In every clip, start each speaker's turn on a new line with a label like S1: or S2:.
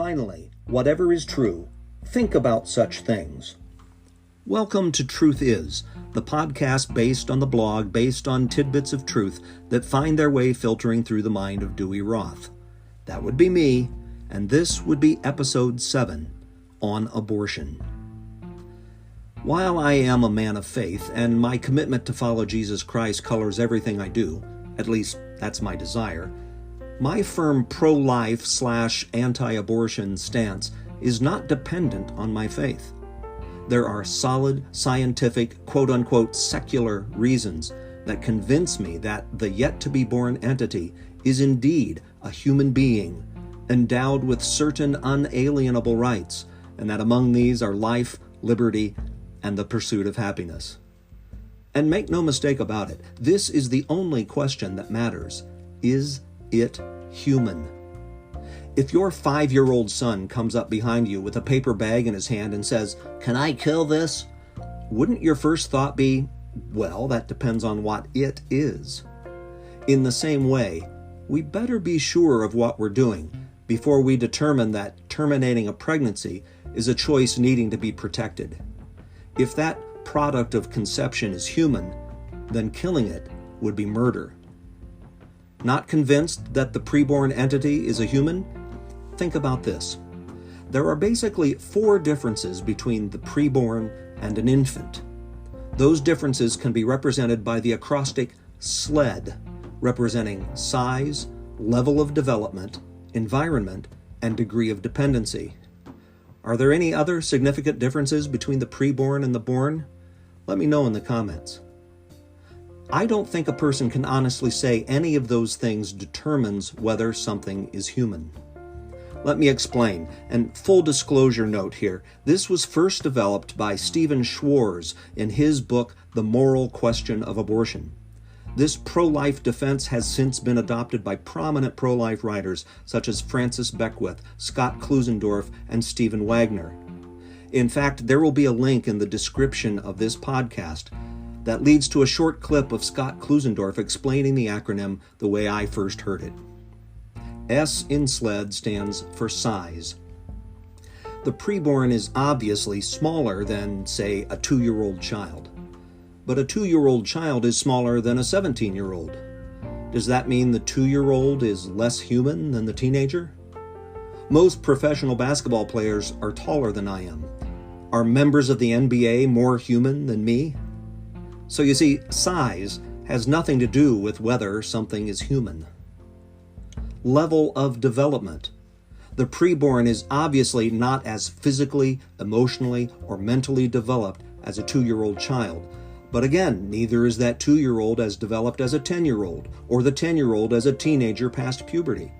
S1: Finally, whatever is true, think about such things. Welcome to Truth Is, the podcast based on the blog, based on tidbits of truth that find their way filtering through the mind of Dewey Roth. That would be me, and this would be episode 7, on abortion. While I am a man of faith, and my commitment to follow Jesus Christ colors everything I do, at least that's my desire, my firm pro-life / anti-abortion stance is not dependent on my faith. There are solid, scientific, quote-unquote secular reasons that convince me that the yet-to-be-born entity is indeed a human being, endowed with certain unalienable rights, and that among these are life, liberty, and the pursuit of happiness. And make no mistake about it, this is the only question that matters. Is it human? If your 5-year-old son comes up behind you with a paper bag in his hand and says, "Can I kill this?" wouldn't your first thought be, well, that depends on what it is? In the same way, we better be sure of what we're doing before we determine that terminating a pregnancy is a choice needing to be protected. If that product of conception is human, then killing it would be murder. Not convinced that the preborn entity is a human? Think about this. There are basically 4 differences between the preborn and an infant. Those differences can be represented by the acrostic SLED, representing size, level of development, environment, and degree of dependency. Are there any other significant differences between the preborn and the born? Let me know in the comments. I don't think a person can honestly say any of those things determines whether something is human. Let me explain, and full disclosure note here, this was first developed by Stephen Schwartz in his book, The Moral Question of Abortion. This pro-life defense has since been adopted by prominent pro-life writers such as Francis Beckwith, Scott Klusendorf, and Stephen Wagner. In fact, there will be a link in the description of this podcast that leads to a short clip of Scott Klusendorf explaining the acronym the way I first heard it. S in SLED stands for size. The preborn is obviously smaller than, say, a 2-year-old child. But a 2-year-old child is smaller than a 17-year-old. Does that mean the 2-year-old is less human than the teenager? Most professional basketball players are taller than I am. Are members of the NBA more human than me? So you see, size has nothing to do with whether something is human. Level of development. The preborn is obviously not as physically, emotionally, or mentally developed as a 2-year-old child. But again, neither is that 2-year-old as developed as a 10-year-old, or the 10-year-old as a teenager past puberty.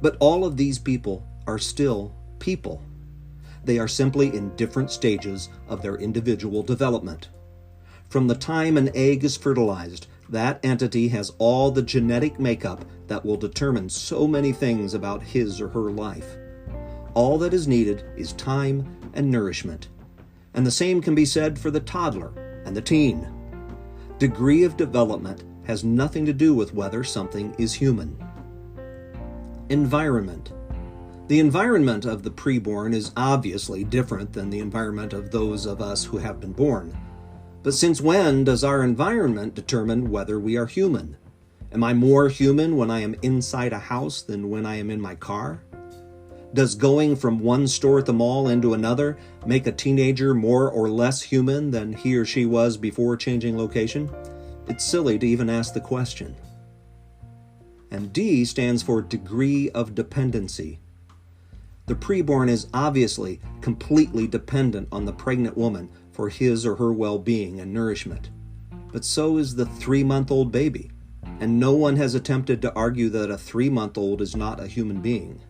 S1: But all of these people are still people. They are simply in different stages of their individual development. From the time an egg is fertilized, that entity has all the genetic makeup that will determine so many things about his or her life. All that is needed is time and nourishment. And the same can be said for the toddler and the teen. Degree of development has nothing to do with whether something is human. Environment. The environment of the preborn is obviously different than the environment of those of us who have been born. But since when does our environment determine whether we are human? Am I more human when I am inside a house than when I am in my car? Does going from one store at the mall into another make a teenager more or less human than he or she was before changing location? It's silly to even ask the question. And D stands for degree of dependency. The preborn is obviously completely dependent on the pregnant woman for his or her well-being and nourishment. But so is the 3-month-old baby, and no one has attempted to argue that a 3-month-old is not a human being.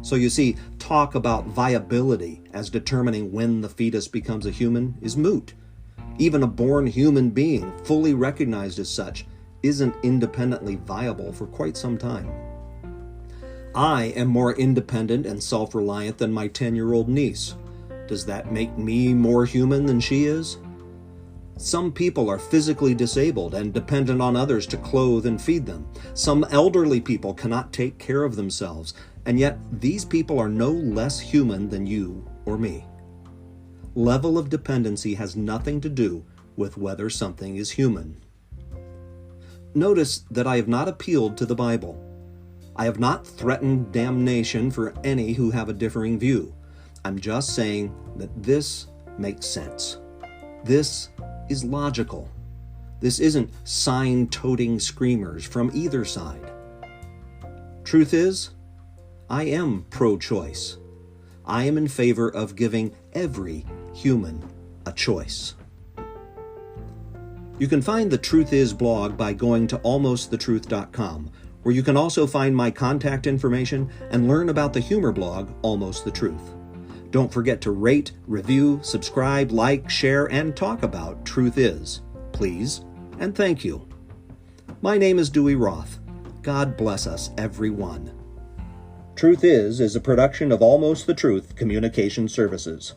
S1: So you see, talk about viability as determining when the fetus becomes a human is moot. Even a born human being, fully recognized as such, isn't independently viable for quite some time. I am more independent and self-reliant than my 10-year-old niece. Does that make me more human than she is? Some people are physically disabled and dependent on others to clothe and feed them. Some elderly people cannot take care of themselves, And yet, these people are no less human than you or me. Level of dependency has nothing to do with whether something is human. Notice that I have not appealed to the Bible. I have not threatened damnation for any who have a differing view. I'm just saying that this makes sense. This is logical. This isn't sign-toting screamers from either side. Truth is, I am pro-choice. I am in favor of giving every human a choice. You can find the Truth Is blog by going to almostthetruth.com, where you can also find my contact information and learn about the humor blog, Almost the Truth. Don't forget to rate, review, subscribe, like, share, and talk about Truth Is. Please, and thank you. My name is Dewey Roth. God bless us, everyone. Truth Is a production of Almost the Truth Communication Services.